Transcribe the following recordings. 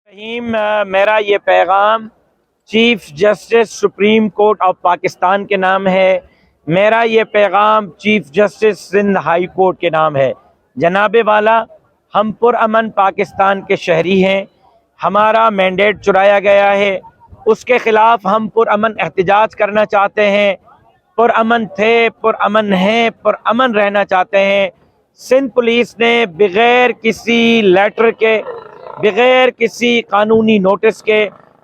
میرا یہ پیغام chief justice supreme court of Pakistan کے نام ہے. میرا یہ پیغام chief justice Sindh high court کے نام ہے. جناب والا، ہم پرامن پاکستان کے شہری ہیں. ہمارا مینڈیٹ چرایا گیا ہے، اس کے خلاف ہم پرامن احتجاج کرنا چاہتے ہیں. پرامن تھے، پرامن ہیں، پرامن رہنا چاہتے ہیں. سندھ پولیس نے بغیر کسی لیٹر کے، بغیر کسی قانونی نوٹس کے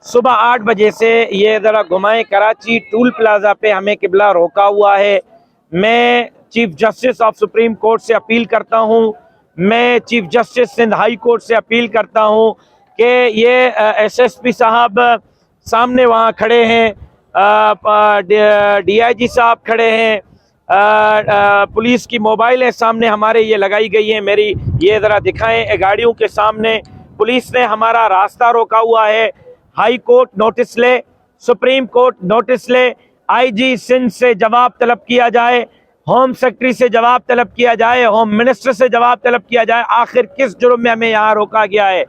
صبح 8 بجے سے یہ ذرا گھمائیں کراچی ٹول پلازا پہ ہمیں قبلہ روکا ہوا ہے. میں chief justice of supreme court سے اپیل کرتا ہوں، میں chief justice Sindh high court سے اپیل کرتا ہوں کہ یہ ایس ایس پی صاحب سامنے وہاں کھڑے ہیں، ڈی آئی جی صاحب کھڑے ہیں، پولیس کی موبائلیں سامنے ہمارے یہ لگائی گئی ہیں. میری یہ ذرا دکھائیں، گاڑیوں کے سامنے پولیس نے ہمارا راستہ روکا ہوا ہے. ہائی کورٹ نوٹس لے، سپریم کورٹ نوٹس لے، آئی جی سندھ سے جواب طلب کیا جائے، ہوم سیکرٹری سے جواب طلب کیا جائے، ہوم منسٹر سے جواب طلب کیا جائے. آخر کس جرم میں ہمیں یہاں روکا گیا ہے؟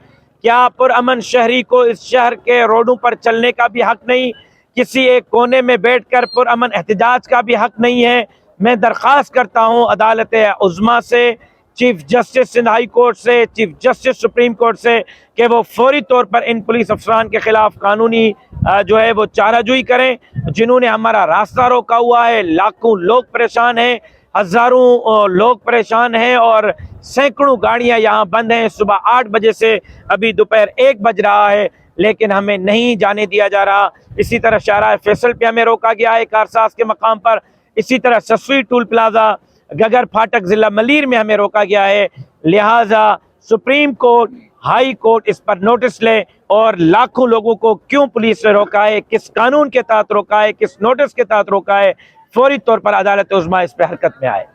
کیا پرامن شہری کو اس شہر کے روڈوں پر چلنے کا بھی حق نہیں؟ کسی ایک کونے میں بیٹھ کر پرامن احتجاج کا بھی حق نہیں ہے؟ میں درخواست کرتا ہوں عدالت عظمیٰ سے، chief justice Sindh high court سے، چیف جسٹس سپریم کورٹ سے، کہ وہ فوری طور پر ان پولیس افسران کے خلاف قانونی جو ہے وہ چارہ جوئی کریں جنہوں نے ہمارا راستہ روکا ہوا ہے. لاکھوں لوگ پریشان ہیں، ہزاروں لوگ پریشان ہیں اور سینکڑوں گاڑیاں یہاں بند ہیں. صبح 8 بجے سے ابھی دوپہر 1 بج رہا ہے لیکن ہمیں نہیں جانے دیا جا رہا. اسی طرح شارع فیصل پہ ہمیں روکا گیا ہے کارساز کے مقام پر. اسی طرح سسوی ٹول پلازا، گگر پھاٹک، ضلع ملیر میں ہمیں روکا گیا ہے. لہٰذا سپریم کورٹ، ہائی کورٹ اس پر نوٹس لے اور لاکھوں لوگوں کو کیوں پولیس نے روکا ہے، کس قانون کے تحت روکا ہے، کس نوٹس کے تحت روکا ہے، فوری طور پر عدالت عظمیٰ اس پہ حرکت میں آئے.